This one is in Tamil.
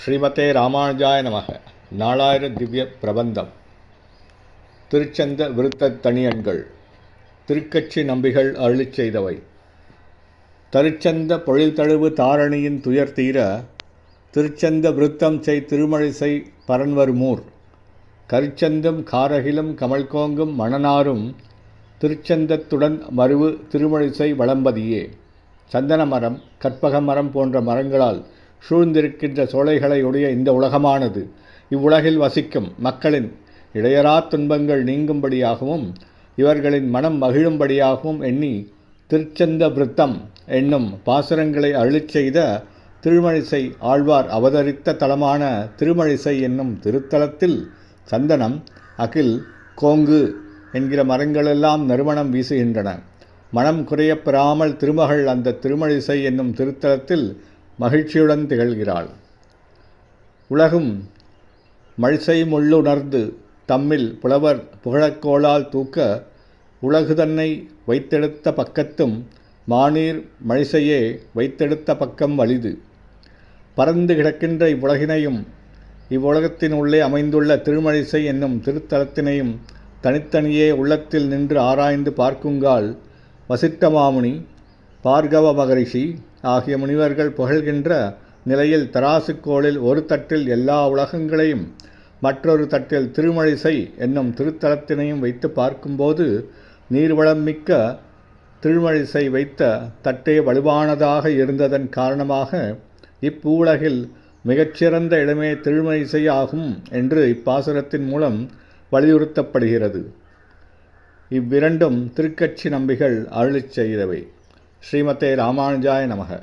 ஸ்ரீமதே ராமானுஜாய நமக. நாலாயிர திவ்ய பிரபந்தம். திருச்சந்த விருத்தத் தனியன்கள். திருக்கட்சி நம்பிகள் அருளிச் செய்தவை. தருச்சந்த பொழில்தழுவு தாரணியின் துயர் தீர திருச்சந்த விருத்தம் செய் திருமழிசை பரன்வருமூர் கருச்சந்தும் காரகிலும் கமழ்கோங்கும் மணனாரும் திருச்சந்தத்துடன் மருவு திருமழிசை வளம்பதியே. சந்தன மரம், கற்பக மரம் போன்ற மரங்களால் சூழ்ந்திருக்கின்ற சோலைகளை உடைய இந்த உலகமானது இவ்வுலகில் வசிக்கும் மக்களின் இடையறா துன்பங்கள் நீங்கும்படியாகவும் இவர்களின் மனம் மகிழும்படியாகவும் எண்ணி திருச்சந்த விருத்தம் என்னும் பாசுரங்களை அருளிச் செய்த திருமழிசை ஆழ்வார் அவதரித்த தலமான திருமழிசை என்னும் திருத்தலத்தில் சந்தனம், அகில், கோங்கு என்கிற மரங்களெல்லாம் நறுமணம் வீசுகின்றன. மனம் குறையப் பெறாமல் திருமகள் அந்த திருமழிசை என்னும் திருத்தலத்தில் மகிழ்ச்சியுடன் திகழ்கிறாள். உலகும் மழிசை முள்ளுணர்ந்து தம்மில் புலவர் புகழக்கோளால் தூக்க உலகு தன்னை வைத்தெடுத்த பக்கத்தும் மானீர் மழிசையே வைத்தெடுத்த பக்கம் வலிது. பறந்து கிடக்கின்ற இவ்வுலகினையும் இவ்வுலகத்தின் உள்ளே அமைந்துள்ள திருமழிசை என்னும் திருத்தலத்தினையும் தனித்தனியே உள்ளத்தில் நின்று ஆராய்ந்து பார்க்குங்கால் வசிட்ட மாமுனி, பார்கவ மகரிஷி ஆகிய முனிவர்கள் புகழ்கின்ற நிலையில் தராசுக்கோளில் ஒரு தட்டில் எல்லா உலகங்களையும் மற்றொரு தட்டில் திருமழிசை என்னும் திருத்தலத்தினையும் வைத்து பார்க்கும்போது நீர்வளம் மிக்க திருமழிசை வைத்த தட்டே வலுவானதாக இருந்ததன் காரணமாக இப்பூவுலகில் மிகச்சிறந்த இடமே திருமழிசை ஆகும் என்று இப்பாசுரத்தின் மூலம் வலியுறுத்தப்படுகிறது. இவ்விரண்டும் திருக்கட்சி நம்பிகள் அருளிச் செய்தவை. ஸ்ரீமதே ராமானுஜாய நமக.